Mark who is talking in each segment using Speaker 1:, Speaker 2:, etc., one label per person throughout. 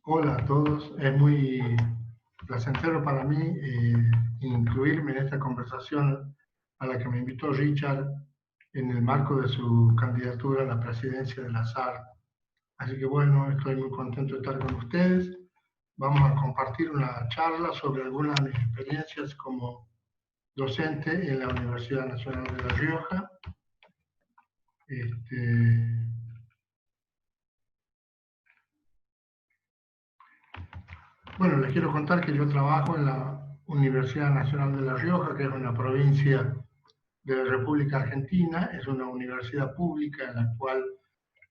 Speaker 1: Hola a todos, es muy placentero para mí incluirme en esta conversación a la que me invitó Richard en el marco de su candidatura a la presidencia de la SAR. Así que bueno, estoy muy contento de estar con ustedes. Vamos a compartir una charla sobre algunas de mis experiencias como docente en la Universidad Nacional de La Rioja. Bueno, les quiero contar que yo trabajo en la Universidad Nacional de La Rioja, que es una provincia de la República Argentina. Es una universidad pública en la cual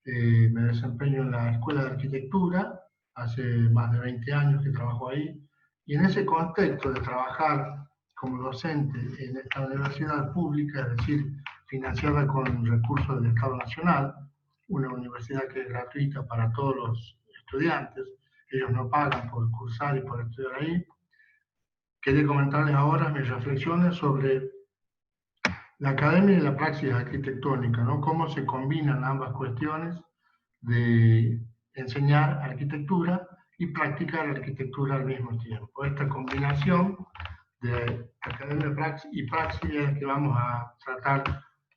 Speaker 1: me desempeño en la Escuela de Arquitectura. Hace más de 20 años que trabajo ahí. Y en ese contexto de trabajar como docente en esta universidad pública, es decir, financiada con recursos del Estado Nacional, una universidad que es gratuita para todos los estudiantes, ellos no pagan por cursar y por estudiar ahí. Quería comentarles ahora mis reflexiones sobre la academia y la praxis arquitectónica, ¿no? Cómo se combinan ambas cuestiones de enseñar arquitectura y practicar arquitectura al mismo tiempo. Esta combinación de academia y praxis es la que vamos a tratar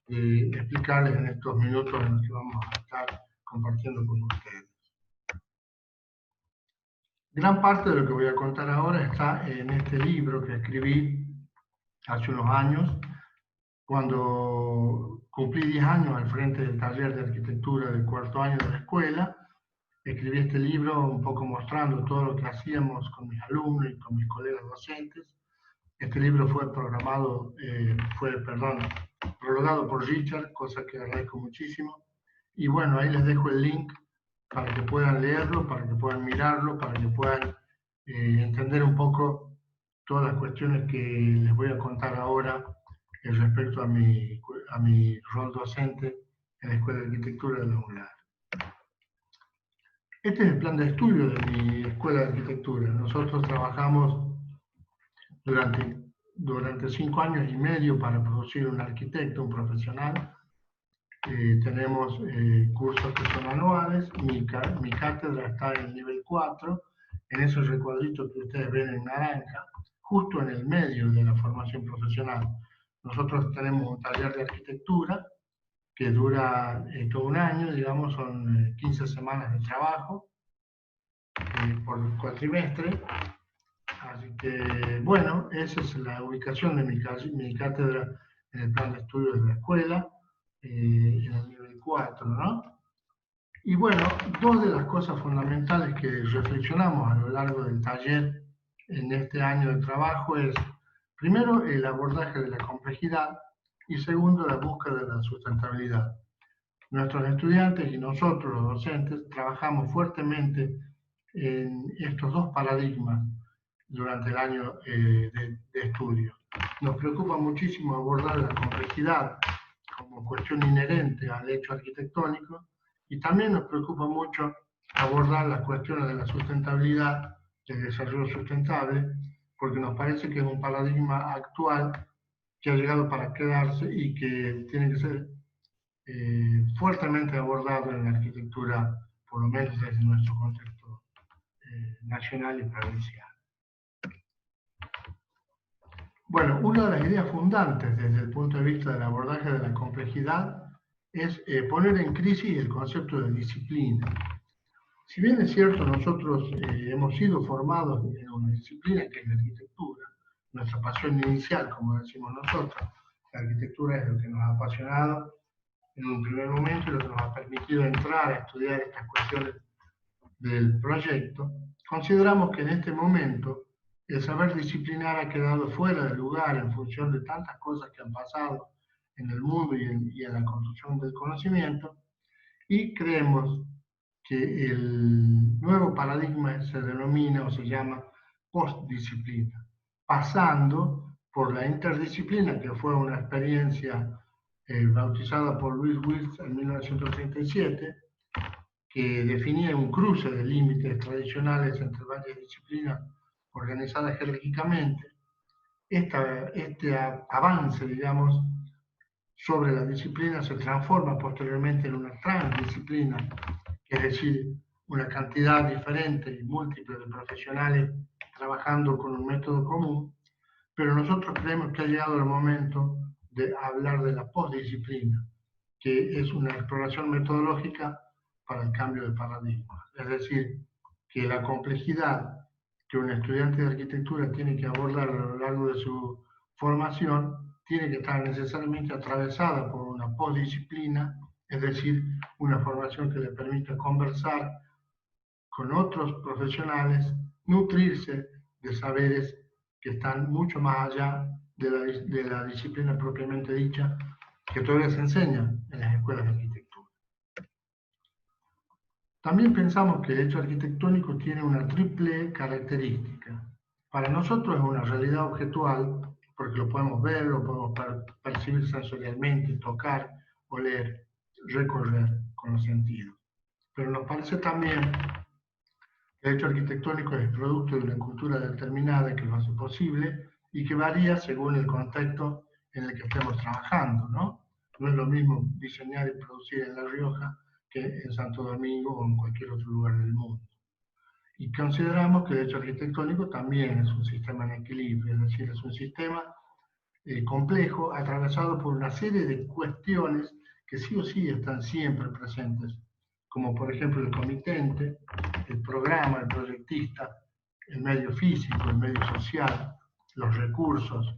Speaker 1: de explicarles en estos minutos en los que vamos a estar compartiendo con ustedes. Gran parte de lo que voy a contar ahora está en este libro que escribí hace unos años, cuando cumplí 10 años al frente del taller de arquitectura del cuarto año de la escuela. Escribí este libro un poco mostrando todo lo que hacíamos con mis alumnos y con mis colegas docentes. Este libro fue prologado por Richard, cosa que agradezco muchísimo. Y bueno, ahí les dejo el link para que puedan leerlo, para que puedan mirarlo, para que puedan entender un poco todas las cuestiones que les voy a contar ahora respecto a mi rol docente en la Escuela de Arquitectura de la UNLAR. Este es el plan de estudio de mi Escuela de Arquitectura. Nosotros trabajamos durante 5 años y medio para producir un arquitecto, un profesional. Tenemos cursos que son anuales. Mi cátedra está en el nivel 4, en esos recuadritos que ustedes ven en naranja, justo en el medio de la formación profesional. Nosotros tenemos un taller de arquitectura que dura todo un año, digamos, son 15 semanas de trabajo por cuatrimestre. Así que, bueno, esa es la ubicación de mi cátedra en el plan de estudios de la escuela, en el nivel 4, ¿no? Y bueno, dos de las cosas fundamentales que reflexionamos a lo largo del taller en este año de trabajo es, primero, el abordaje de la complejidad y segundo, la búsqueda de la sustentabilidad. Nuestros estudiantes y nosotros, los docentes, trabajamos fuertemente en estos dos paradigmas durante el año de estudio. Nos preocupa muchísimo abordar la complejidad como cuestión inherente al hecho arquitectónico y también nos preocupa mucho abordar las cuestiones de la sustentabilidad, del desarrollo sustentable, porque nos parece que es un paradigma actual que ha llegado para quedarse y que tiene que ser fuertemente abordado en la arquitectura, por lo menos desde nuestro contexto nacional y provincial. Bueno, una de las ideas fundantes desde el punto de vista del abordaje de la complejidad es poner en crisis el concepto de disciplina. Si bien es cierto, nosotros hemos sido formados en una disciplina que es la arquitectura, nuestra pasión inicial, como decimos nosotros, la arquitectura es lo que nos ha apasionado en un primer momento y lo que nos ha permitido entrar a estudiar estas cuestiones del proyecto, consideramos que en este momento el saber disciplinar ha quedado fuera de lugar en función de tantas cosas que han pasado en el mundo y en la construcción del conocimiento, y creemos que el nuevo paradigma se denomina o se llama postdisciplina, pasando por la interdisciplina, que fue una experiencia bautizada por Louis Wills en 1937, que definía un cruce de límites tradicionales entre varias disciplinas organizadas jerárquicamente. Este avance, digamos, sobre la disciplina se transforma posteriormente en una transdisciplina, es decir, una cantidad diferente y múltiple de profesionales trabajando con un método común, pero nosotros creemos que ha llegado el momento de hablar de la postdisciplina, que es una exploración metodológica para el cambio de paradigma. Es decir, que la complejidad que un estudiante de arquitectura tiene que abordar a lo largo de su formación tiene que estar necesariamente atravesada por una postdisciplina, es decir, una formación que le permita conversar con otros profesionales, nutrirse de saberes que están mucho más allá de la disciplina propiamente dicha, que todavía se enseña en las escuelas de arquitectura. También pensamos que el hecho arquitectónico tiene una triple característica. Para nosotros es una realidad objetual, porque lo podemos ver, lo podemos percibir sensorialmente, tocar, oler, recorrer con los sentidos. Pero nos parece también que el hecho arquitectónico es producto de una cultura determinada que lo hace posible y que varía según el contexto en el que estemos trabajando, ¿no? No es lo mismo diseñar y producir en La Rioja que en Santo Domingo o en cualquier otro lugar del mundo. Y consideramos que el hecho arquitectónico también es un sistema en equilibrio, es decir, es un sistema complejo atravesado por una serie de cuestiones que sí o sí están siempre presentes, como por ejemplo el comitente, el programa, el proyectista, el medio físico, el medio social, los recursos,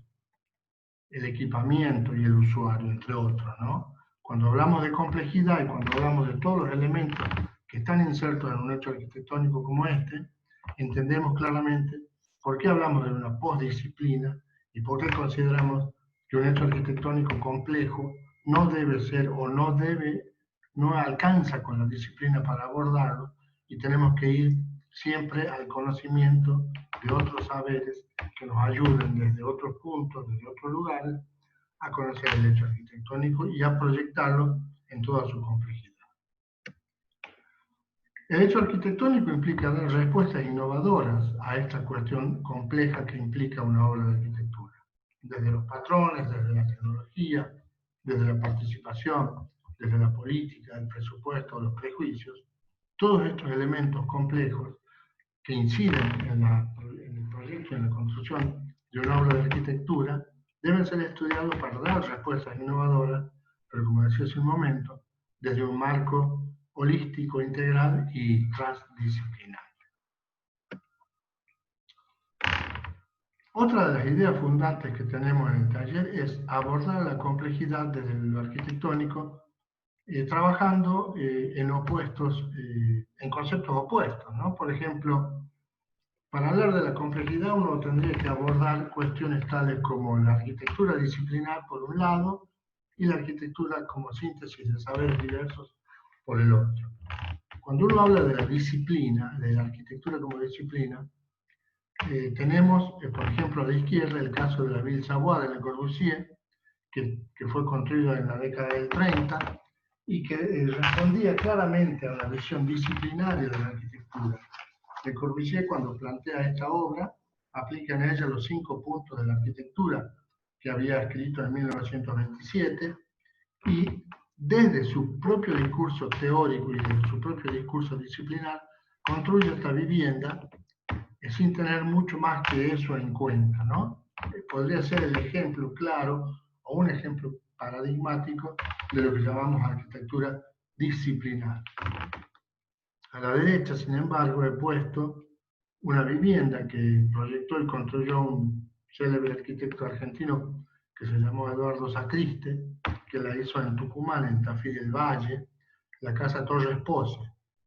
Speaker 1: el equipamiento y el usuario, entre otros, ¿no? Cuando hablamos de complejidad y cuando hablamos de todos los elementos que están insertos en un hecho arquitectónico como este, entendemos claramente por qué hablamos de una postdisciplina y por qué consideramos que un hecho arquitectónico complejo no debe ser o no alcanza con la disciplina para abordarlo y tenemos que ir siempre al conocimiento de otros saberes que nos ayuden desde otros puntos, desde otros lugares, a conocer el hecho arquitectónico y a proyectarlo en toda su complejidad. El hecho arquitectónico implica dar respuestas innovadoras a esta cuestión compleja que implica una obra de arquitectura, desde los patrones, desde la tecnología, desde la participación, desde la política, el presupuesto, los prejuicios. Todos estos elementos complejos que inciden en el proyecto, en la construcción de una obra de arquitectura, deben ser estudiados para dar respuestas innovadoras, pero como decía hace un momento, desde un marco holístico, integral y transdisciplinar. Otra de las ideas fundantes que tenemos en el taller es abordar la complejidad desde lo arquitectónico, trabajando en opuestos, en conceptos opuestos, ¿no? Por ejemplo, para hablar de la complejidad uno tendría que abordar cuestiones tales como la arquitectura disciplinar por un lado y la arquitectura como síntesis de saberes diversos por el otro. Cuando uno habla de la disciplina, de la arquitectura como disciplina, tenemos, por ejemplo, a la izquierda el caso de la Ville Savoye de Le Corbusier, que fue construida en la década del 30 y que respondía claramente a la visión disciplinaria de la arquitectura. Le Corbusier, cuando plantea esta obra, aplica en ella los 5 puntos de la arquitectura que había escrito en 1927 y desde su propio discurso teórico y desde su propio discurso disciplinar construye esta vivienda sin tener mucho más que eso en cuenta, ¿no? Podría ser el ejemplo claro o un ejemplo paradigmático de lo que llamamos arquitectura disciplinar. A la derecha, sin embargo, he puesto una vivienda que proyectó y construyó un célebre arquitecto argentino que se llamó Eduardo Sacriste, que la hizo en Tucumán, en Tafí del Valle, la casa Torres Pose,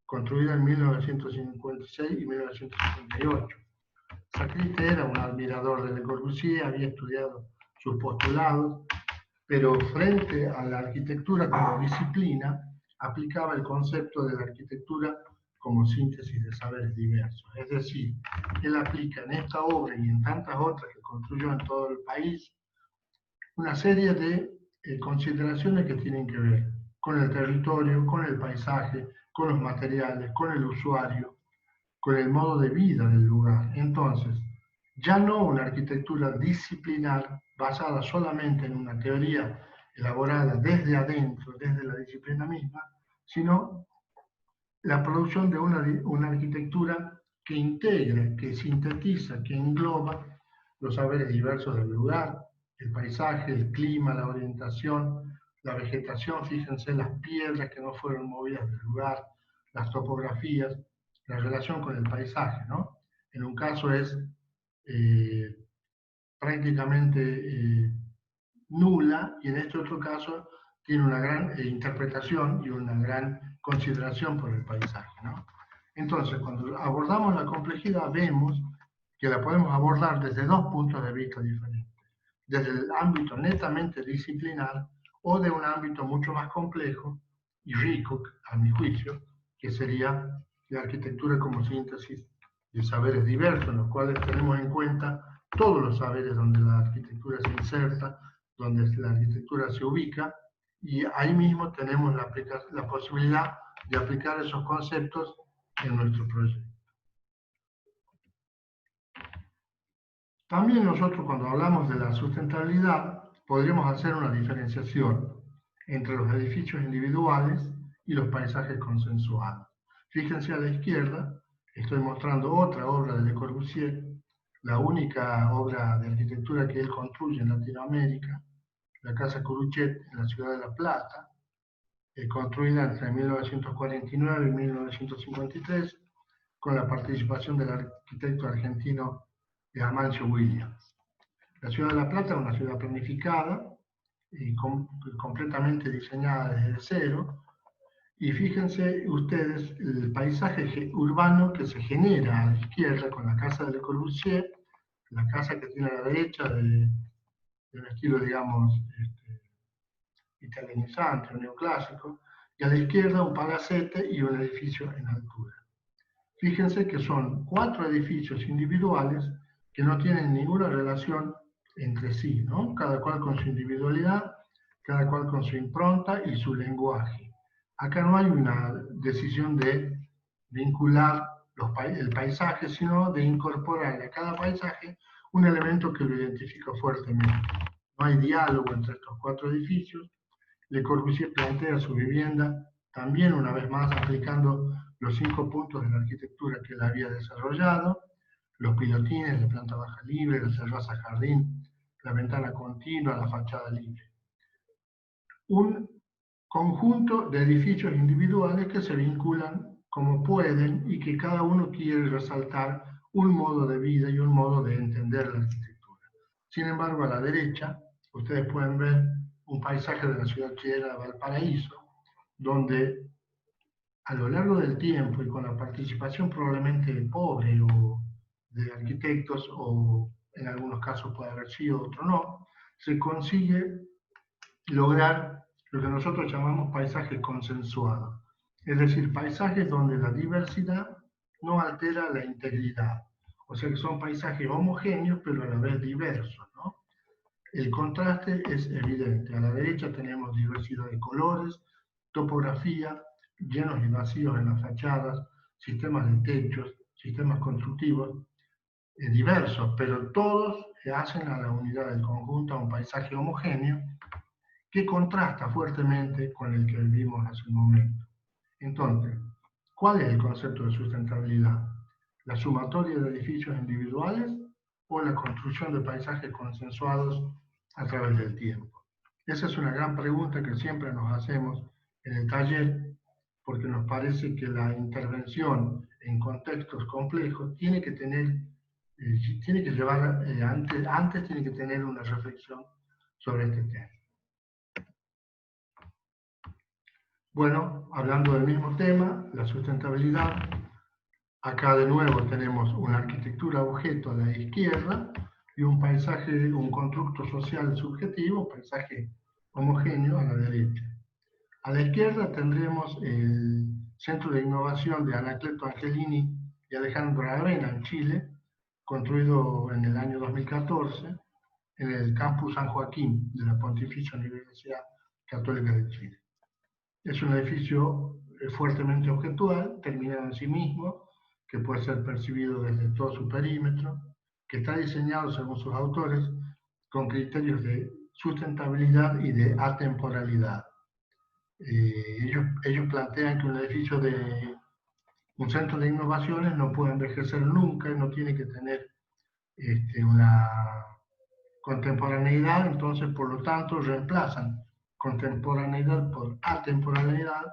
Speaker 1: construida en 1956 y 1958. Sacriste era un admirador de Le Corbusier, había estudiado sus postulados, pero frente a la arquitectura como disciplina, aplicaba el concepto de la arquitectura como síntesis de saberes diversos. Es decir, él aplica en esta obra y en tantas otras que construyó en todo el país una serie de consideraciones que tienen que ver con el territorio, con el paisaje, con los materiales, con el usuario, con el modo de vida del lugar. Entonces, ya no una arquitectura disciplinar basada solamente en una teoría elaborada desde adentro, desde la disciplina misma, sino la producción de una arquitectura que integra, que sintetiza, que engloba los saberes diversos del lugar, el paisaje, el clima, la orientación, la vegetación, fíjense las piedras que no fueron movidas del lugar, las topografías, la relación con el paisaje, ¿no? En un caso es eh, prácticamente nula y en este otro caso tiene una gran interpretación y una gran consideración por el paisaje, ¿no? Entonces, cuando abordamos la complejidad, vemos que la podemos abordar desde dos puntos de vista diferentes. Desde el ámbito netamente disciplinar o de un ámbito mucho más complejo y rico, a mi juicio, que sería la arquitectura como síntesis de saberes diversos, en los cuales tenemos en cuenta todos los saberes donde la arquitectura se inserta, donde la arquitectura se ubica, y ahí mismo tenemos la posibilidad de aplicar esos conceptos en nuestro proyecto. También nosotros cuando hablamos de la sustentabilidad podríamos hacer una diferenciación entre los edificios individuales y los paisajes consensuados. Fíjense a la izquierda, estoy mostrando otra obra de Le Corbusier, la única obra de arquitectura que él construye en Latinoamérica, la Casa Curuchet en la ciudad de La Plata, construida entre 1949 y 1953, con la participación del arquitecto argentino Amancio Williams. La ciudad de La Plata es una ciudad planificada y completamente diseñada desde cero. Y fíjense ustedes el paisaje urbano que se genera a la izquierda con la casa de Le Corbusier, la casa que tiene a la derecha de un estilo, digamos, italianizante o neoclásico, y a la izquierda un palacete y un edificio en altura. Fíjense que son 4 edificios individuales que no tienen ninguna relación entre sí, ¿no? Cada cual con su individualidad, cada cual con su impronta y su lenguaje. Acá no hay una decisión de vincular el paisaje, sino de incorporar a cada paisaje un elemento que lo identifica fuertemente. No hay diálogo entre estos 4 edificios. Le Corbusier plantea su vivienda también una vez más aplicando los 5 puntos de la arquitectura que él había desarrollado, los pilotines, la planta baja libre, la terraza jardín, la ventana continua, la fachada libre. Un conjunto de edificios individuales que se vinculan como pueden y que cada uno quiere resaltar un modo de vida y un modo de entender la arquitectura. Sin embargo, a la derecha, ustedes pueden ver un paisaje de la ciudad chilena de Valparaíso, donde a lo largo del tiempo y con la participación probablemente pobre o de arquitectos, o en algunos casos puede haber sido, otro no, se consigue lograr lo que nosotros llamamos paisajes consensuados. Es decir, paisajes donde la diversidad no altera la integridad. O sea que son paisajes homogéneos, pero a la vez diversos, ¿no? El contraste es evidente. A la derecha tenemos diversidad de colores, topografía, llenos y vacíos en las fachadas, sistemas de techos, sistemas constructivos diversos, pero todos hacen a la unidad del conjunto, a un paisaje homogéneo que contrasta fuertemente con el que vivimos hace un momento. Entonces, ¿cuál es el concepto de sustentabilidad? ¿La sumatoria de edificios individuales o la construcción de paisajes consensuados a través del tiempo? Esa es una gran pregunta que siempre nos hacemos en el taller, porque nos parece que la intervención en contextos complejos tiene que tener, tiene que llevar, antes tiene que tener una reflexión sobre este tema. Bueno, hablando del mismo tema, la sustentabilidad, acá de nuevo tenemos una arquitectura objeto a la izquierda y un paisaje, un constructo social subjetivo, paisaje homogéneo a la derecha. A la izquierda tendremos el Centro de Innovación de Anacleto Angelini y Alejandro Aravena en Chile, construido en el año 2014 en el campus San Joaquín de la Pontificia Universidad Católica de Chile. Es un edificio fuertemente objetual, terminado en sí mismo, que puede ser percibido desde todo su perímetro, que está diseñado, según sus autores, con criterios de sustentabilidad y de atemporalidad. Ellos plantean que un edificio de Un centro de innovaciones no puede envejecer nunca, no tiene que tener una contemporaneidad, entonces por lo tanto reemplazan contemporaneidad por atemporalidad,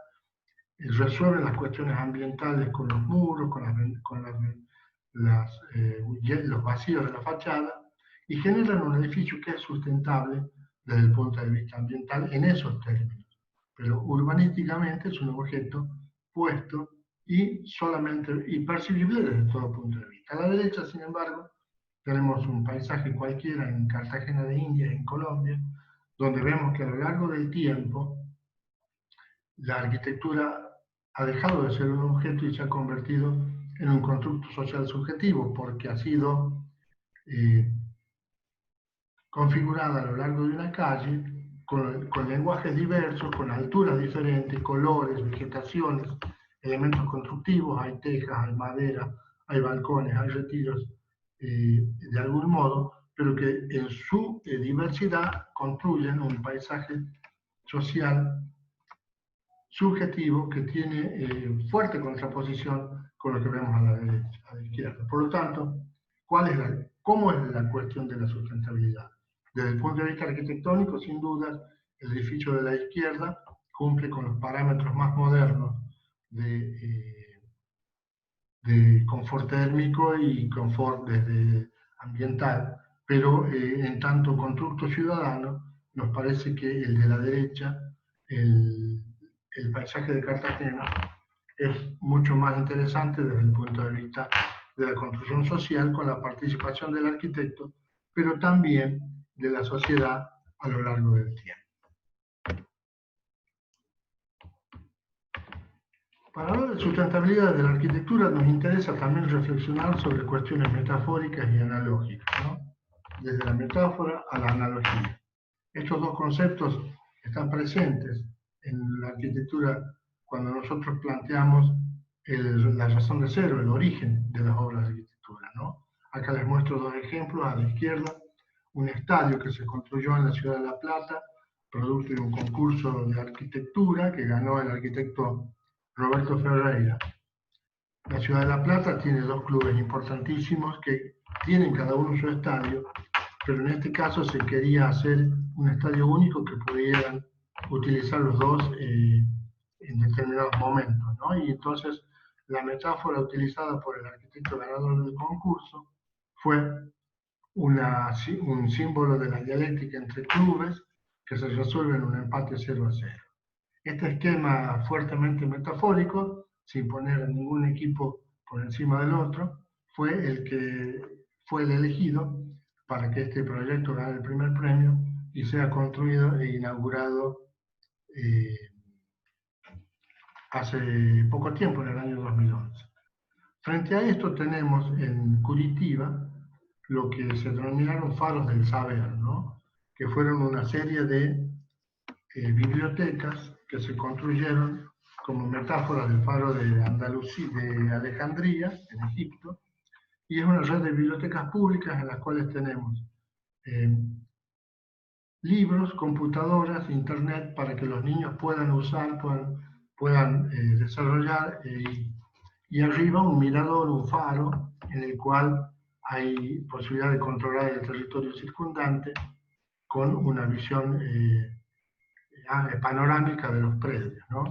Speaker 1: resuelven las cuestiones ambientales con los muros, los vacíos de la fachada y generan un edificio que es sustentable desde el punto de vista ambiental en esos términos. Pero urbanísticamente es un objeto puesto y solamente y percibible desde todo punto de vista. A la derecha, sin embargo, tenemos un paisaje cualquiera en Cartagena de Indias, en Colombia, donde vemos que a lo largo del tiempo la arquitectura ha dejado de ser un objeto y se ha convertido en un constructo social subjetivo, porque ha sido configurada a lo largo de una calle con lenguajes diversos, con alturas diferentes, colores, vegetaciones, elementos constructivos, hay tejas, hay madera, hay balcones, hay retiros, de algún modo, pero que en su diversidad construyen un paisaje social subjetivo que tiene fuerte contraposición con lo que vemos a la derecha, a la izquierda. Por lo tanto, ¿cómo es la cuestión de la sustentabilidad? Desde el punto de vista arquitectónico, sin duda, el edificio de la izquierda cumple con los parámetros más modernos de confort térmico y confort ambiental, pero en tanto constructo ciudadano, nos parece que el de la derecha, el paisaje de Cartagena, es mucho más interesante desde el punto de vista de la construcción social con la participación del arquitecto, pero también de la sociedad a lo largo del tiempo. Para hablar de sustentabilidad de la arquitectura nos interesa también reflexionar sobre cuestiones metafóricas y analógicas, ¿no? Desde la metáfora a la analogía. Estos dos conceptos están presentes en la arquitectura cuando nosotros planteamos la razón de ser, el origen de las obras de arquitectura, ¿no? Acá les muestro dos ejemplos. A la izquierda, un estadio que se construyó en la ciudad de La Plata, producto de un concurso de arquitectura que ganó el arquitecto Roberto Ferreira. La ciudad de La Plata tiene dos clubes importantísimos que tienen cada uno su estadio, pero en este caso se quería hacer un estadio único que pudieran utilizar los dos en determinados momentos, ¿no? Y entonces la metáfora utilizada por el arquitecto ganador del concurso fue un símbolo de la dialéctica entre clubes que se resuelve en un empate 0-0. Este esquema fuertemente metafórico, sin poner a ningún equipo por encima del otro, fue el elegido para que este proyecto gane el primer premio y sea construido e inaugurado hace poco tiempo, en el año 2011. Frente a esto tenemos en Curitiba lo que se denominaron faros del saber, ¿no? Que fueron una serie de bibliotecas que se construyeron como metáfora del faro de Alejandría, en Egipto, y es una red de bibliotecas públicas en las cuales tenemos libros, computadoras, internet, para que los niños puedan usar, puedan desarrollar, y arriba un mirador, un faro, en el cual hay posibilidad de controlar el territorio circundante con una visión panorámica de los predios, ¿no?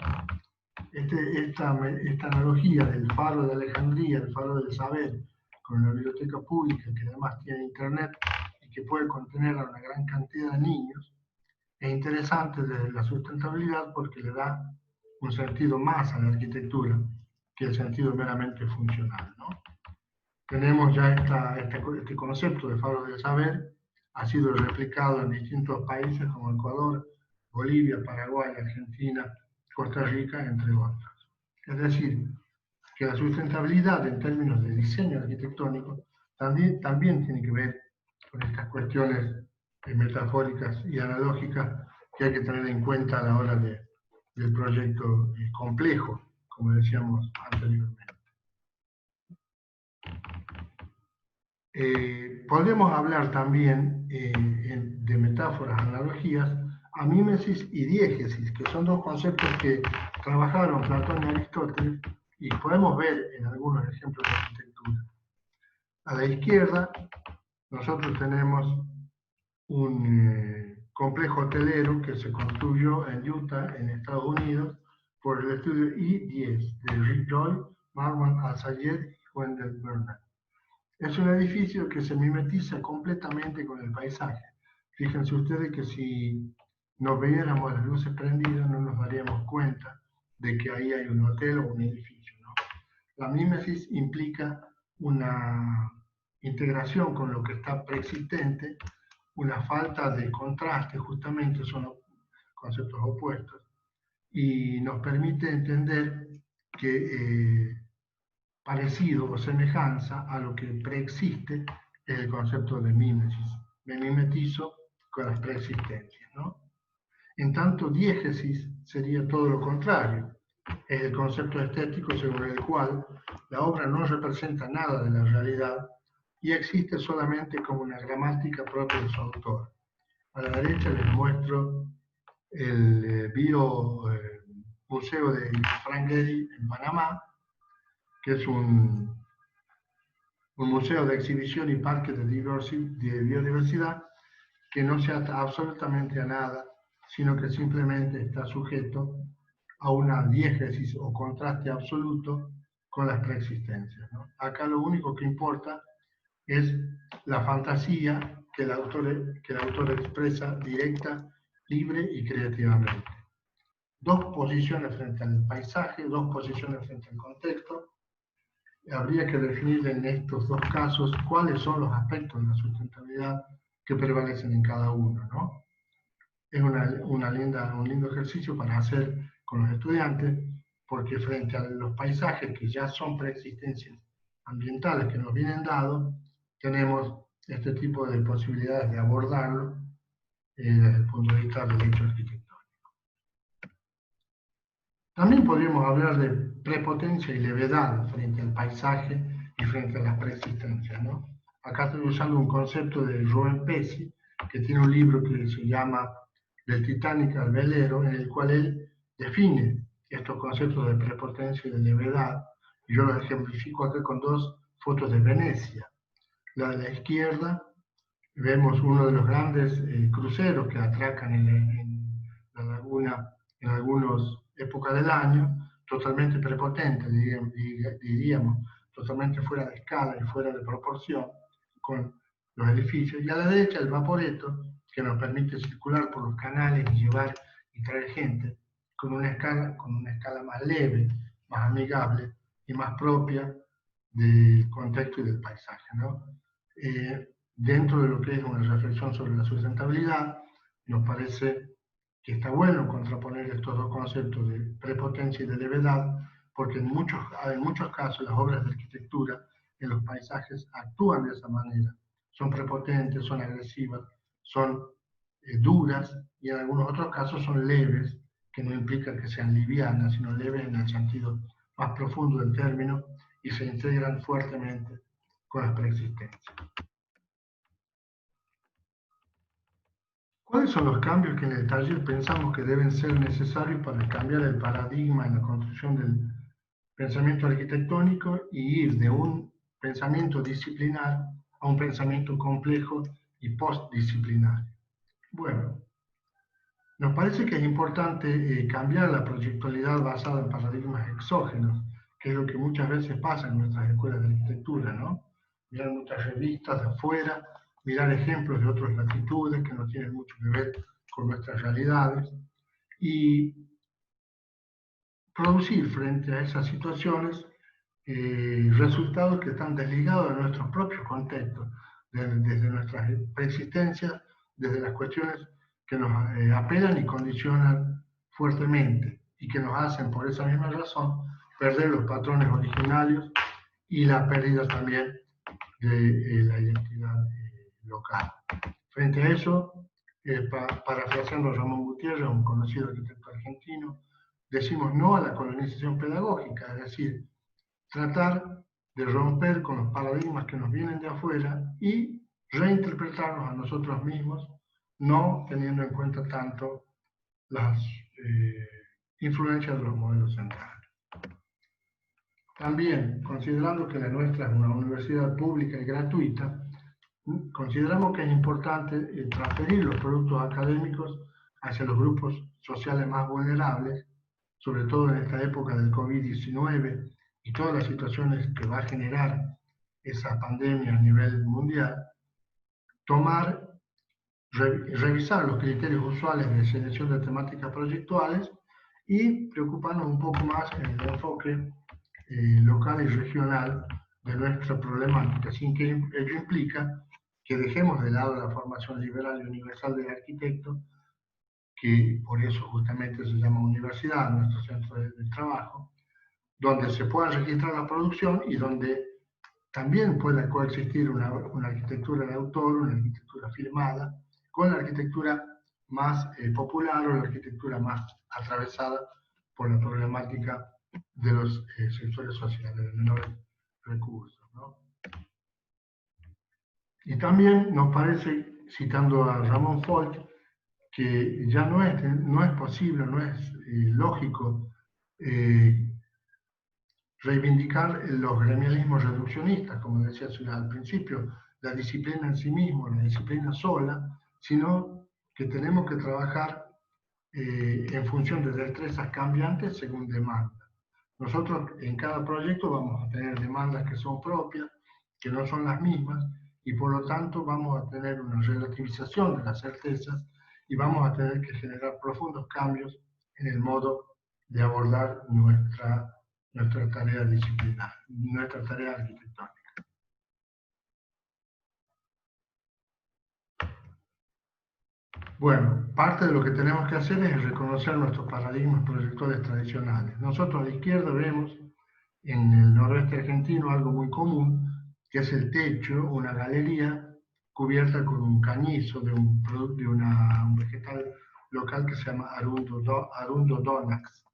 Speaker 1: Esta analogía del faro de Alejandría, el faro del saber, con una biblioteca pública que además tiene internet y que puede contener a una gran cantidad de niños, es interesante desde la sustentabilidad porque le da un sentido más a la arquitectura que el sentido meramente funcional, ¿no? Tenemos ya este concepto de faro del saber, ha sido replicado en distintos países como Ecuador, Bolivia, Paraguay, Argentina, Costa Rica, entre otros. Es decir, que la sustentabilidad en términos de diseño arquitectónico también tiene que ver con estas cuestiones metafóricas y analógicas que hay que tener en cuenta a la hora del proyecto complejo, como decíamos anteriormente. Podemos hablar también de metáforas, analogías, a mímesis y diégesis, que son dos conceptos que trabajaron Platón y Aristóteles y podemos ver en algunos ejemplos de arquitectura. A la izquierda, nosotros tenemos un complejo hotelero que se construyó en Utah, en Estados Unidos, por el estudio I-10 de Rick Joy, Marwan Al-Sayed y Wendell Bernard. Es un edificio que se mimetiza completamente con el paisaje. Fíjense ustedes que si nos viéramos las luces prendidas no nos daríamos cuenta de que ahí hay un hotel o un edificio, ¿no? La mimesis implica una integración con lo que está preexistente, una falta de contraste, justamente son conceptos opuestos, y nos permite entender que parecido o semejanza a lo que preexiste es el concepto de mimesis. Me mimetizo con las preexistencias, ¿no? En tanto, diégesis sería todo lo contrario. Es el concepto estético según el cual la obra no representa nada de la realidad y existe solamente como una gramática propia de su autor. A la derecha les muestro el Museo de Frank Gehry en Panamá, que es un museo de exhibición y parque de biodiversidad que no se ata absolutamente a nada, sino que simplemente está sujeto a una diégesis o contraste absoluto con las preexistencias, ¿no? Acá lo único que importa es la fantasía que el autor expresa directa, libre y creativamente. Dos posiciones frente al paisaje, dos posiciones frente al contexto. Habría que definir en estos dos casos cuáles son los aspectos de la sustentabilidad que prevalecen en cada uno, ¿no? Es un lindo ejercicio para hacer con los estudiantes, porque frente a los paisajes que ya son preexistencias ambientales que nos vienen dados, tenemos este tipo de posibilidades de abordarlo desde el punto de vista del hecho arquitectónico. También podríamos hablar de prepotencia y levedad frente al paisaje y frente a las preexistencias, ¿no? Acá estoy usando un concepto de Rubén Pesci, que tiene un libro que se llama Del Titanic al velero, en el cual él define estos conceptos de prepotencia y de levedad, y yo los ejemplifico acá con dos fotos de Venecia. La de la izquierda, vemos uno de los grandes cruceros que atracan en la laguna en algunas épocas del año, totalmente prepotente, diríamos, totalmente fuera de escala y fuera de proporción con los edificios. Y a la derecha el Vaporetto, que nos permite circular por los canales y llevar y traer gente con una escala más leve, más amigable y más propia del contexto y del paisaje, ¿no? Dentro de lo que es una reflexión sobre la sustentabilidad, nos parece que está bueno contraponer estos dos conceptos de prepotencia y de levedad, porque en muchos casos las obras de arquitectura en los paisajes actúan de esa manera. Son prepotentes, son agresivas, son duras, y en algunos otros casos son leves, que no implica que sean livianas, sino leves en el sentido más profundo del término, y se integran fuertemente con las preexistencias. ¿Cuáles son los cambios que en el taller pensamos que deben ser necesarios para cambiar el paradigma en la construcción del pensamiento arquitectónico y ir de un pensamiento disciplinar a un pensamiento complejo y postdisciplinario? Bueno, nos parece que es importante cambiar la proyectualidad basada en paradigmas exógenos, que es lo que muchas veces pasa en nuestras escuelas de arquitectura, ¿no? Mirar muchas revistas de afuera, mirar ejemplos de otras latitudes que no tienen mucho que ver con nuestras realidades, y producir frente a esas situaciones resultados que están desligados de nuestros propios contextos, desde nuestras preexistencias, desde las cuestiones que nos apelan y condicionan fuertemente, y que nos hacen, por esa misma razón, perder los patrones originarios y la pérdida también de la identidad local. Frente a eso, parafraseando a Ramón Gutiérrez, un conocido arquitecto argentino, decimos no a la colonización pedagógica, es decir, tratar de romper con los paradigmas que nos vienen de afuera y reinterpretarnos a nosotros mismos, no teniendo en cuenta tanto las influencias de los modelos centrales. También, considerando que la nuestra es una universidad pública y gratuita, consideramos que es importante transferir los productos académicos hacia los grupos sociales más vulnerables, sobre todo en esta época del COVID-19 y todas las situaciones que va a generar esa pandemia a nivel mundial, revisar los criterios usuales de selección de temáticas proyectuales y preocuparnos un poco más en el enfoque local y regional de nuestra problemática, sin que ello implica que dejemos de lado la formación liberal y universal del arquitecto, que por eso justamente se llama universidad, nuestro centro de trabajo, donde se pueda registrar la producción y donde también pueda coexistir una arquitectura de autor, una arquitectura firmada, con la arquitectura más popular o la arquitectura más atravesada por la problemática de los sectores sociales de menores recursos, ¿no? Y también nos parece, citando a Ramón Folch, que ya no es posible, no es lógico reivindicar los gremialismos reduccionistas, como decía al principio, la disciplina en sí misma, la disciplina sola, sino que tenemos que trabajar en función de destrezas cambiantes según demanda. Nosotros en cada proyecto vamos a tener demandas que son propias, que no son las mismas, y por lo tanto vamos a tener una relativización de las certezas y vamos a tener que generar profundos cambios en el modo de abordar nuestra tarea disciplinar, nuestra tarea arquitectónica. Bueno, parte de lo que tenemos que hacer es reconocer nuestros paradigmas proyectuales tradicionales. Nosotros a la izquierda vemos en el noroeste argentino algo muy común, que es el techo, una galería cubierta con un cañizo de un vegetal local que se llama Arundo donax.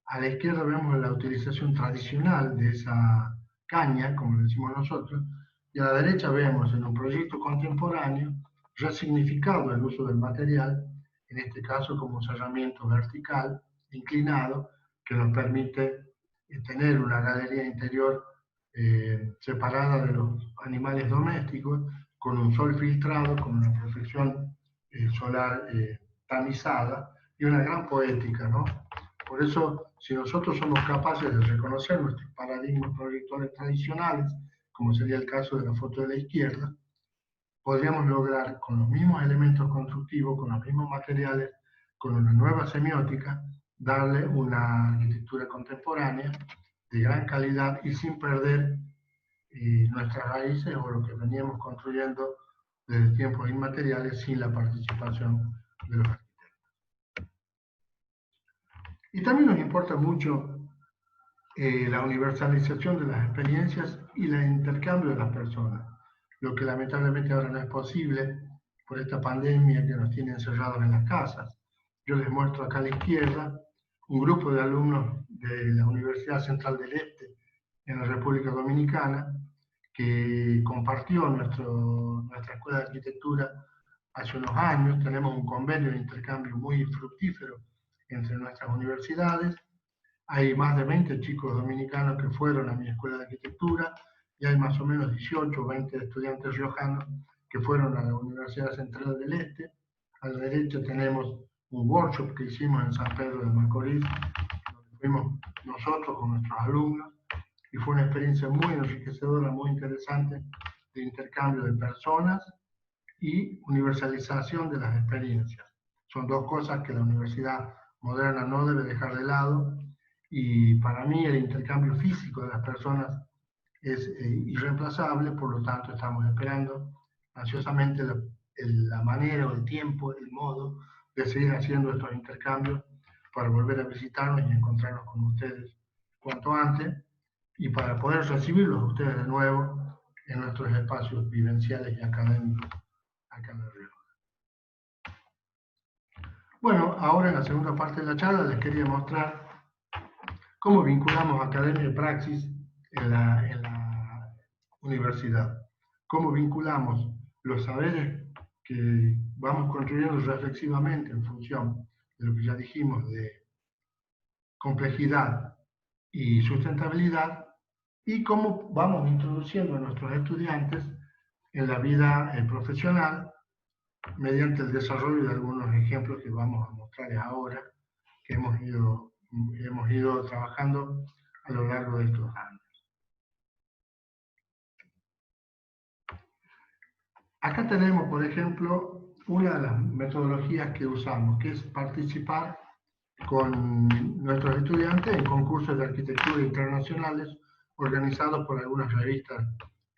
Speaker 1: A la izquierda vemos la utilización tradicional de esa caña, como le decimos nosotros, y a la derecha vemos en un proyecto contemporáneo resignificado el uso del material, en este caso como un cerramiento vertical, inclinado, que nos permite tener una galería interior separada de los animales domésticos, con un sol filtrado, con una protección solar tamizada y una gran poética, ¿no? Por eso, si nosotros somos capaces de reconocer nuestros paradigmas proyectuales tradicionales, como sería el caso de la foto de la izquierda, podríamos lograr con los mismos elementos constructivos, con los mismos materiales, con una nueva semiótica, darle una arquitectura contemporánea de gran calidad y sin perder nuestras raíces o lo que veníamos construyendo desde tiempos inmateriales sin la participación de los arquitectos. Y también nos importa mucho la universalización de las experiencias y el intercambio de las personas, lo que lamentablemente ahora no es posible por esta pandemia que nos tiene encerrados en las casas. Yo les muestro acá a la izquierda un grupo de alumnos de la Universidad Central del Este en la República Dominicana que compartió nuestra escuela de arquitectura hace unos años. Tenemos un convenio de intercambio muy fructífero entre nuestras universidades. Hay más de 20 chicos dominicanos que fueron a mi escuela de arquitectura y hay más o menos 18 o 20 estudiantes riojanos que fueron a la Universidad Central del Este. A la derecha tenemos un workshop que hicimos en San Pedro de Macorís, donde fuimos nosotros con nuestros alumnos, y fue una experiencia muy enriquecedora, muy interesante, de intercambio de personas y universalización de las experiencias. Son dos cosas que la universidad moderna no debe dejar de lado, y para mí el intercambio físico de las personas es irreemplazable, por lo tanto estamos esperando ansiosamente la manera o el tiempo, el modo de seguir haciendo estos intercambios para volver a visitarnos y encontrarnos con ustedes cuanto antes y para poder recibirlos a ustedes de nuevo en nuestros espacios vivenciales y académicos acá en La Rioja. Bueno, ahora en la segunda parte de la charla les quería mostrar cómo vinculamos academia y praxis en la universidad. Cómo vinculamos los saberes que vamos construyendo reflexivamente en función de lo que ya dijimos de complejidad, y sustentabilidad, y cómo vamos introduciendo a nuestros estudiantes en la vida profesional mediante el desarrollo de algunos ejemplos que vamos a mostrarles ahora, que hemos ido trabajando a lo largo de estos años. Acá tenemos, por ejemplo, una de las metodologías que usamos, que es participar con nuestros estudiantes en concursos de arquitectura internacionales organizados por algunas revistas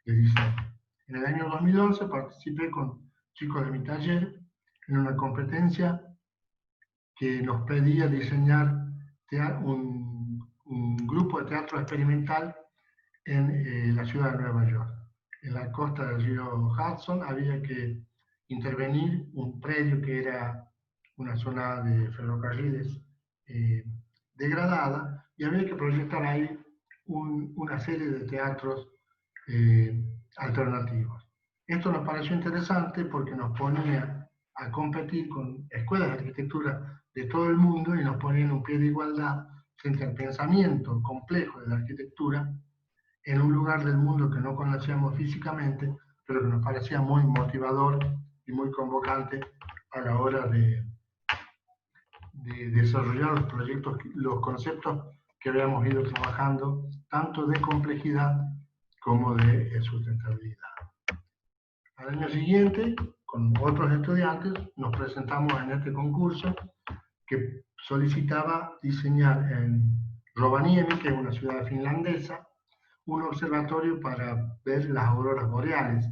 Speaker 1: de diseño. En el año 2011 participé con chicos de mi taller en una competencia que nos pedía diseñar un grupo de teatro experimental en la ciudad de Nueva York. En la costa del río Hudson había que intervenir un predio que era una zona de ferrocarriles degradada, y había que proyectar ahí una serie de teatros alternativos. Esto nos pareció interesante porque nos ponía a competir con escuelas de arquitectura de todo el mundo y nos ponía en un pie de igualdad frente al pensamiento complejo de la arquitectura en un lugar del mundo que no conocíamos físicamente, pero que nos parecía muy motivador y muy convocante a la hora de desarrollar los proyectos, los conceptos que habíamos ido trabajando, tanto de complejidad como de sustentabilidad. Al año siguiente, con otros estudiantes, nos presentamos en este concurso que solicitaba diseñar en Rovaniemi, que es una ciudad finlandesa, un observatorio para ver las auroras boreales,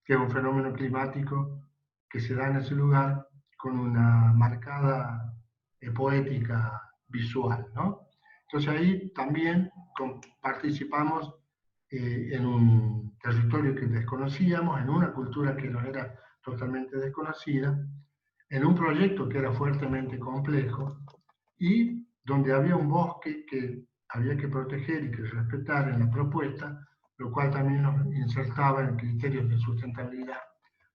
Speaker 1: que es un fenómeno climático que se da en ese lugar con una marcada poética visual, ¿no? Entonces ahí también participamos en un territorio que desconocíamos, en una cultura que nos era totalmente desconocida, en un proyecto que era fuertemente complejo y donde había un bosque que había que proteger y que respetar en la propuesta, lo cual también nos insertaba en criterios de sustentabilidad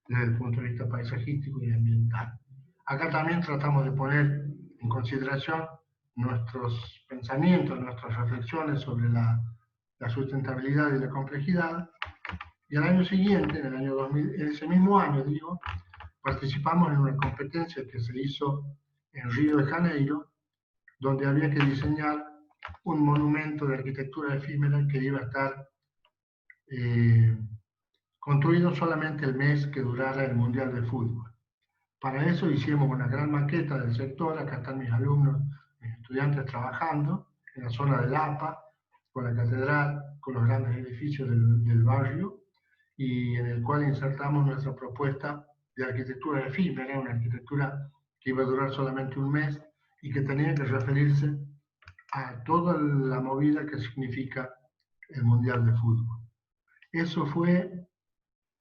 Speaker 1: desde el punto de vista paisajístico y ambiental. Acá también tratamos de poner en consideración nuestros pensamientos, nuestras reflexiones sobre la sustentabilidad y la complejidad, y al año siguiente, en el año 2000, en ese mismo año, digo, participamos en una competencia que se hizo en Río de Janeiro, donde había que diseñar un monumento de arquitectura efímera que iba a estar construido solamente el mes que durara el Mundial de Fútbol. Para eso hicimos una gran maqueta del sector, acá están mis alumnos, mis estudiantes trabajando en la zona del APA, con la catedral, con los grandes edificios del barrio, y en el cual insertamos nuestra propuesta de arquitectura efímera, una arquitectura que iba a durar solamente un mes y que tenía que referirse a toda la movida que significa el Mundial de Fútbol. Eso fue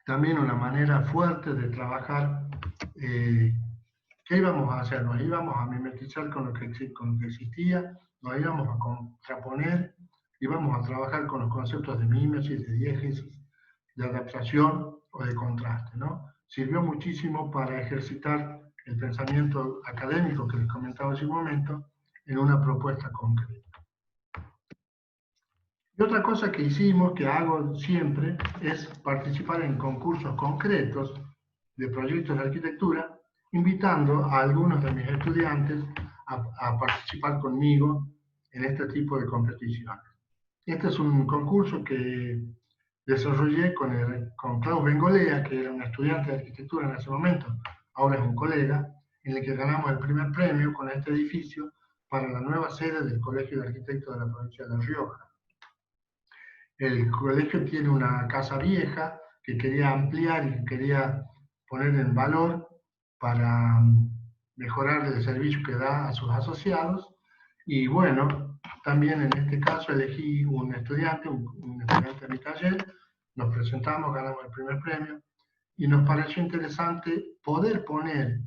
Speaker 1: también una manera fuerte de trabajar. ¿Qué íbamos a hacer? Nos íbamos a mimetizar con lo que existía, nos íbamos a contraponer, íbamos a trabajar con los conceptos de mímesis, de diégesis, de adaptación o de contraste, ¿no? Sirvió muchísimo para ejercitar el pensamiento académico que les comentaba hace un momento en una propuesta concreta. Y otra cosa que hicimos, que hago siempre, es participar en concursos concretos de proyectos de arquitectura, invitando a algunos de mis estudiantes a participar conmigo en este tipo de competiciones. Este es un concurso que desarrollé con Klaus Bengolea, que era un estudiante de arquitectura en ese momento, ahora es un colega, en el que ganamos el primer premio con este edificio para la nueva sede del Colegio de Arquitectos de la provincia de La Rioja. El colegio tiene una casa vieja que quería ampliar y que quería poner en valor para mejorar el servicio que da a sus asociados. Y bueno, también en este caso elegí un estudiante de mi taller, nos presentamos, ganamos el primer premio, y nos pareció interesante poder poner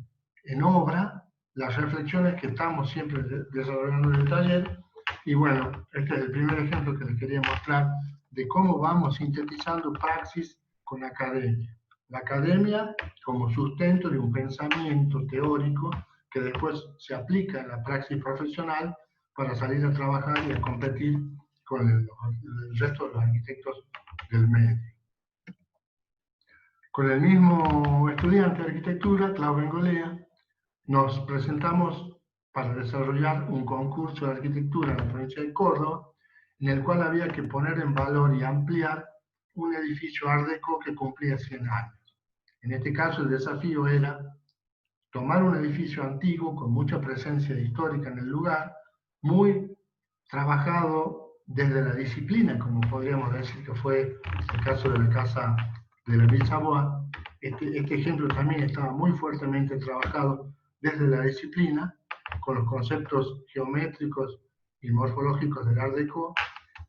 Speaker 1: en obra las reflexiones que estamos siempre desarrollando en el taller. Y bueno, este es el primer ejemplo que les quería mostrar de cómo vamos sintetizando praxis con academia. La academia como sustento de un pensamiento teórico que después se aplica en la praxis profesional para salir a trabajar y a competir con el resto de los arquitectos del medio. Con el mismo estudiante de arquitectura, Clau Bengolea, nos presentamos para desarrollar un concurso de arquitectura en la provincia de Córdoba, en el cual había que poner en valor y ampliar un edificio Art Deco que cumplía 100 años. En este caso, el desafío era tomar un edificio antiguo con mucha presencia histórica en el lugar, muy trabajado desde la disciplina, como podríamos decir que fue el caso de la casa de la Ville Savoie. Este ejemplo también estaba muy fuertemente trabajado desde la disciplina, con los conceptos geométricos y morfológicos del Art Deco,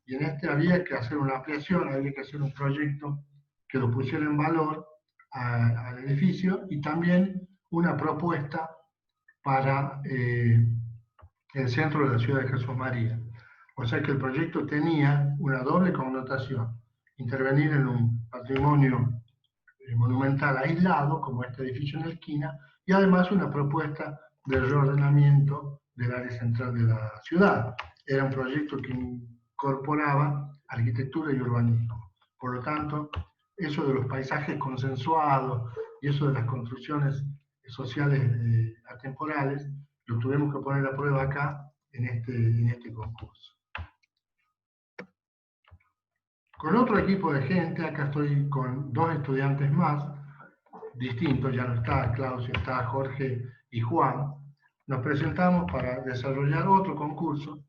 Speaker 1: y en este había que hacer una ampliación, había que hacer un proyecto que lo pusiera en valor al edificio, y también una propuesta para el centro de la ciudad de Jesús María. O sea que el proyecto tenía una doble connotación: intervenir en un patrimonio monumental aislado, como este edificio en la esquina, y además una propuesta de reordenamiento del área central de la ciudad. Era un proyecto que incorporaba arquitectura y urbanismo. Por lo tanto, eso de los paisajes consensuados y eso de las construcciones sociales atemporales, lo tuvimos que poner a prueba acá en este concurso. Con otro equipo de gente, acá estoy con dos estudiantes más, distintos, ya no está Klaus, está Jorge y Juan. Nos presentamos para desarrollar otro concurso,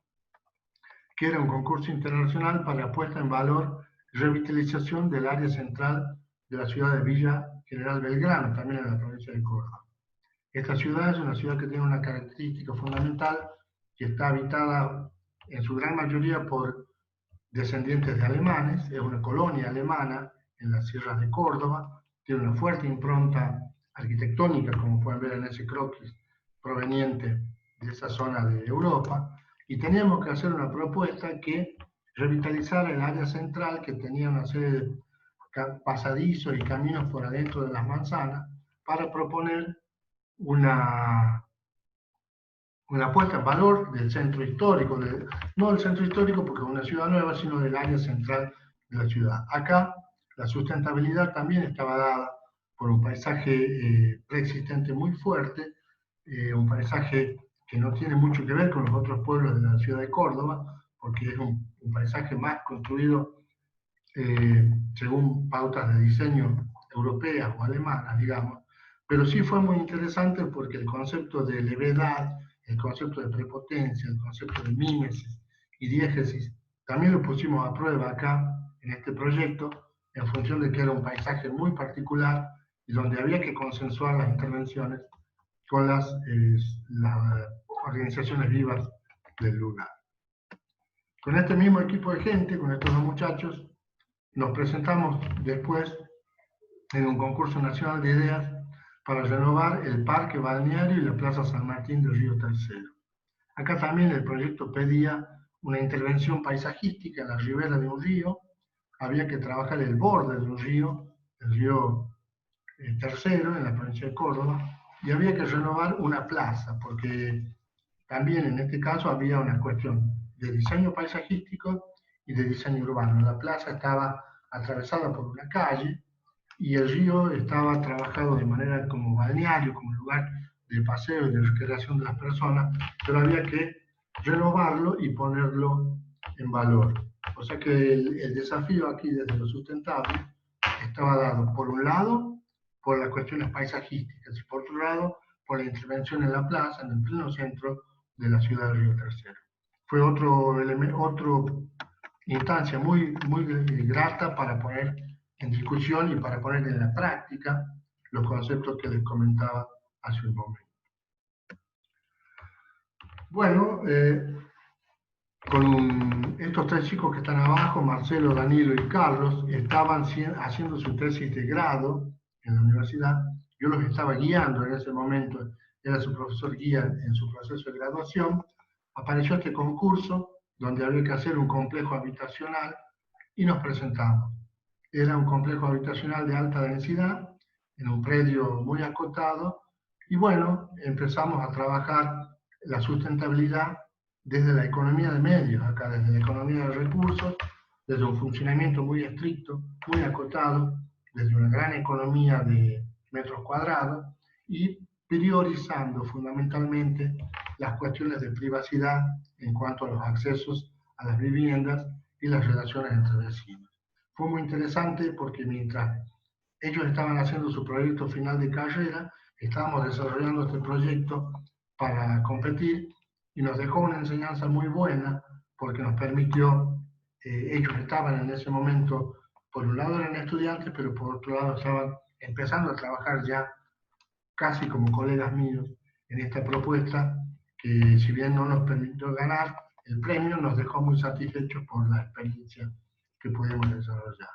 Speaker 1: que era un concurso internacional para la puesta en valor y revitalización del área central de la ciudad de Villa General Belgrano, también en la provincia de Córdoba. Esta ciudad es una ciudad que tiene una característica fundamental, que está habitada en su gran mayoría por descendientes de alemanes, es una colonia alemana en las sierras de Córdoba, tiene una fuerte impronta arquitectónica, como pueden ver en ese croquis, proveniente de esa zona de Europa, y teníamos que hacer una propuesta que revitalizara el área central, que tenía una serie de pasadizos y caminos por adentro de las manzanas, para proponer una puesta en valor del centro histórico, no del centro histórico porque es una ciudad nueva, sino del área central de la ciudad. Acá la sustentabilidad también estaba dada por un paisaje preexistente muy fuerte, un paisaje que no tiene mucho que ver con los otros pueblos de la ciudad de Córdoba, porque es un paisaje más construido según pautas de diseño europeas o alemanas, digamos, pero sí fue muy interesante porque el concepto de levedad, el concepto de prepotencia, el concepto de mímesis y diégesis, también lo pusimos a prueba acá en este proyecto, en función de que era un paisaje muy particular y donde había que consensuar las intervenciones con las organizaciones vivas del lugar. Con este mismo equipo de gente, con estos dos muchachos, nos presentamos después en un concurso nacional de ideas para renovar el parque balneario y la Plaza San Martín del Río Tercero. Acá también el proyecto pedía una intervención paisajística en la ribera de un río, había que trabajar el borde de un río, el río Tercero, en la provincia de Córdoba, y había que renovar una plaza, porque también en este caso había una cuestión de diseño paisajístico y de diseño urbano. La plaza estaba atravesada por una calle y el río estaba trabajado de manera como balneario, como lugar de paseo y de recreación de las personas, pero había que renovarlo y ponerlo en valor. O sea que el desafío aquí desde lo sustentable estaba dado, por un lado, por las cuestiones paisajísticas y por otro lado, por la intervención en la plaza, en el pleno centro de la ciudad de Río Tercero. Fue otra instancia muy grata para poner en discusión y para poner en la práctica los conceptos que les comentaba hace un momento. Bueno, estos tres chicos que están abajo, Marcelo, Danilo y Carlos, estaban haciendo su tesis de grado en la universidad. Yo los estaba guiando en ese momento, era su profesor guía en su proceso de graduación. Apareció este concurso donde había que hacer un complejo habitacional y nos presentamos. Era un complejo habitacional de alta densidad, en un predio muy acotado, y bueno, empezamos a trabajar la sustentabilidad desde la economía de medios, acá desde la economía de recursos, desde un funcionamiento muy estricto, muy acotado, desde una gran economía de metros cuadrados y priorizando fundamentalmente las cuestiones de privacidad en cuanto a los accesos a las viviendas y las relaciones entre vecinos. Fue muy interesante porque mientras ellos estaban haciendo su proyecto final de carrera, estábamos desarrollando este proyecto para competir y nos dejó una enseñanza muy buena porque nos permitió, ellos estaban en ese momento, por un lado eran estudiantes, pero por otro lado estaban empezando a trabajar ya casi como colegas míos en esta propuesta que si bien no nos permitió ganar el premio, nos dejó muy satisfechos por la experiencia que pudimos desarrollar.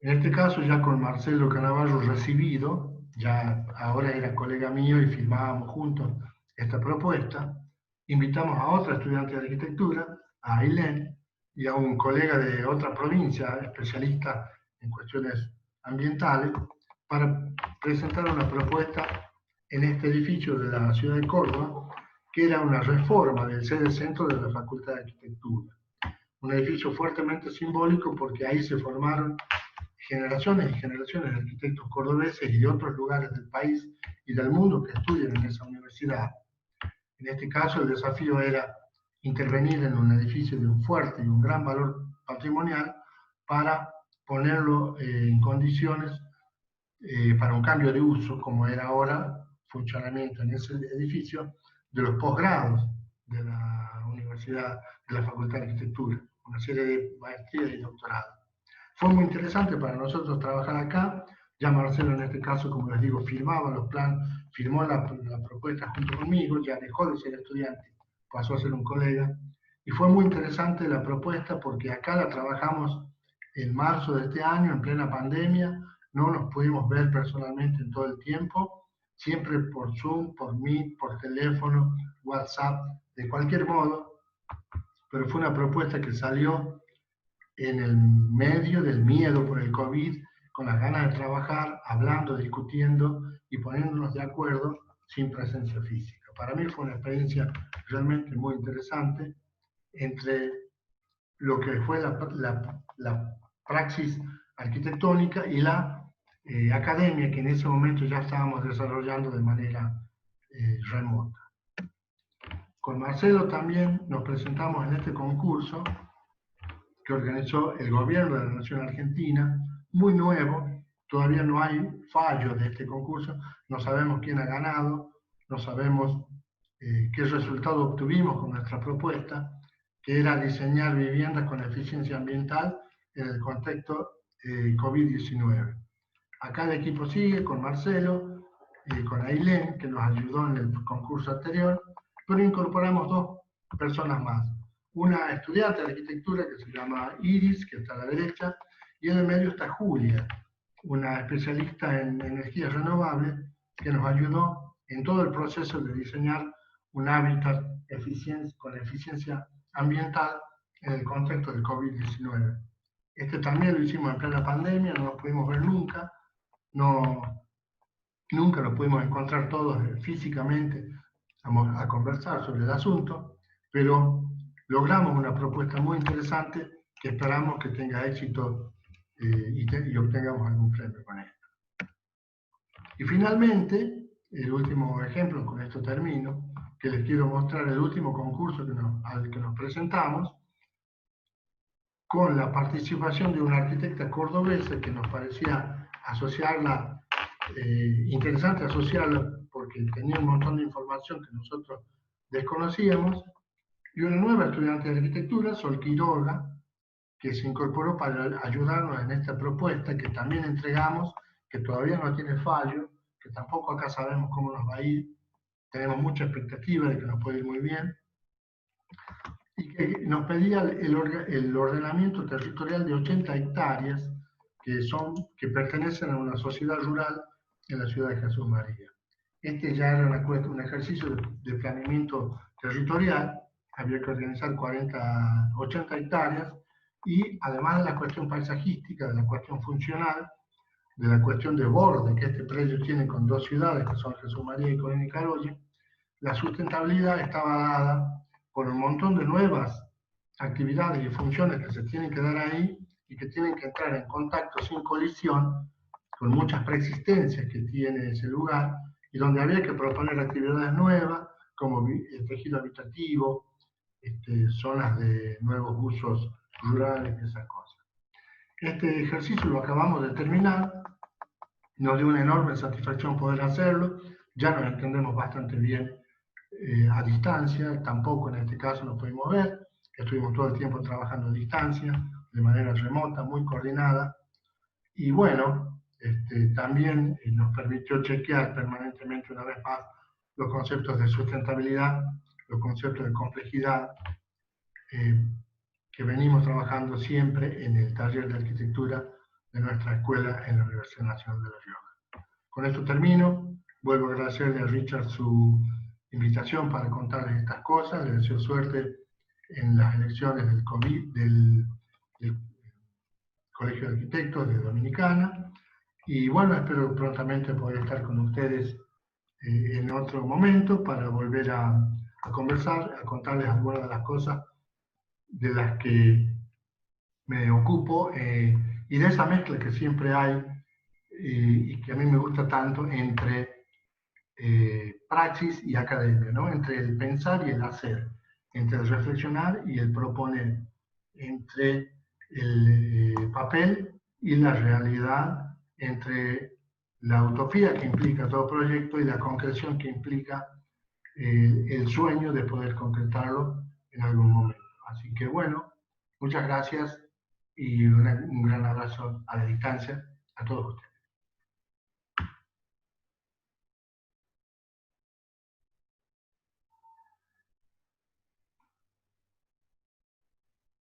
Speaker 1: En este caso ya con Marcelo Canavallo recibido, ya ahora era colega mío y firmábamos juntos esta propuesta, invitamos a otra estudiante de arquitectura, a Ailén, y a un colega de otra provincia, especialista en cuestiones ambientales, para presentar una propuesta en este edificio de la ciudad de Córdoba, que era una reforma del sede centro de la Facultad de Arquitectura. Un edificio fuertemente simbólico porque ahí se formaron generaciones y generaciones de arquitectos cordobeses y de otros lugares del país y del mundo que estudian en esa universidad. En este caso, el desafío era intervenir en un edificio de un fuerte y un gran valor patrimonial para ponerlo en condiciones para un cambio de uso, como era ahora funcionamiento en ese edificio de los posgrados de la Universidad, de la Facultad de Arquitectura, una serie de maestrías y doctorados. Fue muy interesante para nosotros trabajar acá. Ya Marcelo, en este caso, como les digo, firmaba los planes, firmó la propuesta junto conmigo, ya dejó de ser estudiante, pasó a ser un colega. Y fue muy interesante la propuesta porque acá la trabajamos en marzo de este año, en plena pandemia. No nos pudimos ver personalmente en todo el tiempo, siempre por Zoom, por Meet, por teléfono, WhatsApp, de cualquier modo. Pero fue una propuesta que salió en el medio del miedo por el COVID, con las ganas de trabajar, hablando, discutiendo y poniéndonos de acuerdo sin presencia física. Para mí fue una experiencia realmente muy interesante entre lo que fue la praxis arquitectónica y la academia que en ese momento ya estábamos desarrollando de manera remota. Con Marcelo también nos presentamos en este concurso que organizó el gobierno de la Nación Argentina, muy nuevo, todavía no hay fallo de este concurso, no sabemos quién ha ganado, no sabemos qué resultado obtuvimos con nuestra propuesta, que era diseñar viviendas con eficiencia ambiental en el contexto COVID-19. Acá el equipo sigue con Marcelo, con Ailén, que nos ayudó en el concurso anterior, pero incorporamos dos personas más. Una estudiante de arquitectura que se llama Iris, que está a la derecha, y en el medio está Julia, una especialista en energías renovables, que nos ayudó en todo el proceso de diseñar un hábitat con eficiencia ambiental en el contexto del COVID-19. Este también lo hicimos en plena pandemia, no nos pudimos ver nunca, nunca nos pudimos encontrar todos físicamente a conversar sobre el asunto, pero logramos una propuesta muy interesante que esperamos que tenga éxito y obtengamos algún premio con esto. Y finalmente, el último ejemplo, con esto termino, que les quiero mostrar el último concurso al que nos presentamos, con la participación de una arquitecta cordobesa que nos parecía asociarla, interesante asociarla porque tenía un montón de información que nosotros desconocíamos, y una nueva estudiante de arquitectura, Sol Quiroga, que se incorporó para ayudarnos en esta propuesta que también entregamos, que todavía no tiene fallo, que tampoco acá sabemos cómo nos va a ir, tenemos mucha expectativa de que nos puede ir muy bien, y que nos pedía el ordenamiento territorial de 80 hectáreas que pertenecen a una sociedad rural en la ciudad de Jesús María. Este ya era un ejercicio de planeamiento territorial, había que organizar 80 hectáreas, y además de la cuestión paisajística, de la cuestión funcional, de la cuestión de borde que este predio tiene con dos ciudades, que son Jesús María y Colón y Carolla, la sustentabilidad estaba dada por un montón de nuevas actividades y funciones que se tienen que dar ahí y que tienen que entrar en contacto sin colisión con muchas preexistencias que tiene ese lugar y donde había que proponer actividades nuevas como el tejido habitativo, zonas de nuevos usos rurales y esas cosas. Este ejercicio lo acabamos de terminar, nos dio una enorme satisfacción poder hacerlo, ya nos entendemos bastante bien a distancia, tampoco en este caso nos pudimos ver, estuvimos todo el tiempo trabajando a distancia, de manera remota, muy coordinada, y bueno, también nos permitió chequear permanentemente una vez más los conceptos de sustentabilidad, los conceptos de complejidad, que venimos trabajando siempre en el taller de arquitectura de nuestra escuela en la Universidad Nacional de La Rioja. Con esto termino, vuelvo a agradecerle a Richard su invitación para contarles estas cosas, le deseo suerte en las elecciones del Colegio de Arquitectos de Dominicana, y bueno, espero prontamente poder estar con ustedes en otro momento para volver a conversar, a contarles algunas de las cosas de las que me ocupo y de esa mezcla que siempre hay y que a mí me gusta tanto entre praxis y academia, ¿no? Entre el pensar y el hacer, entre el reflexionar y el proponer, entre el papel y la realidad, entre la utopía que implica todo proyecto y la concreción que implica el sueño de poder concretarlo en algún momento. Así que bueno, muchas gracias y un gran abrazo a la distancia a todos ustedes.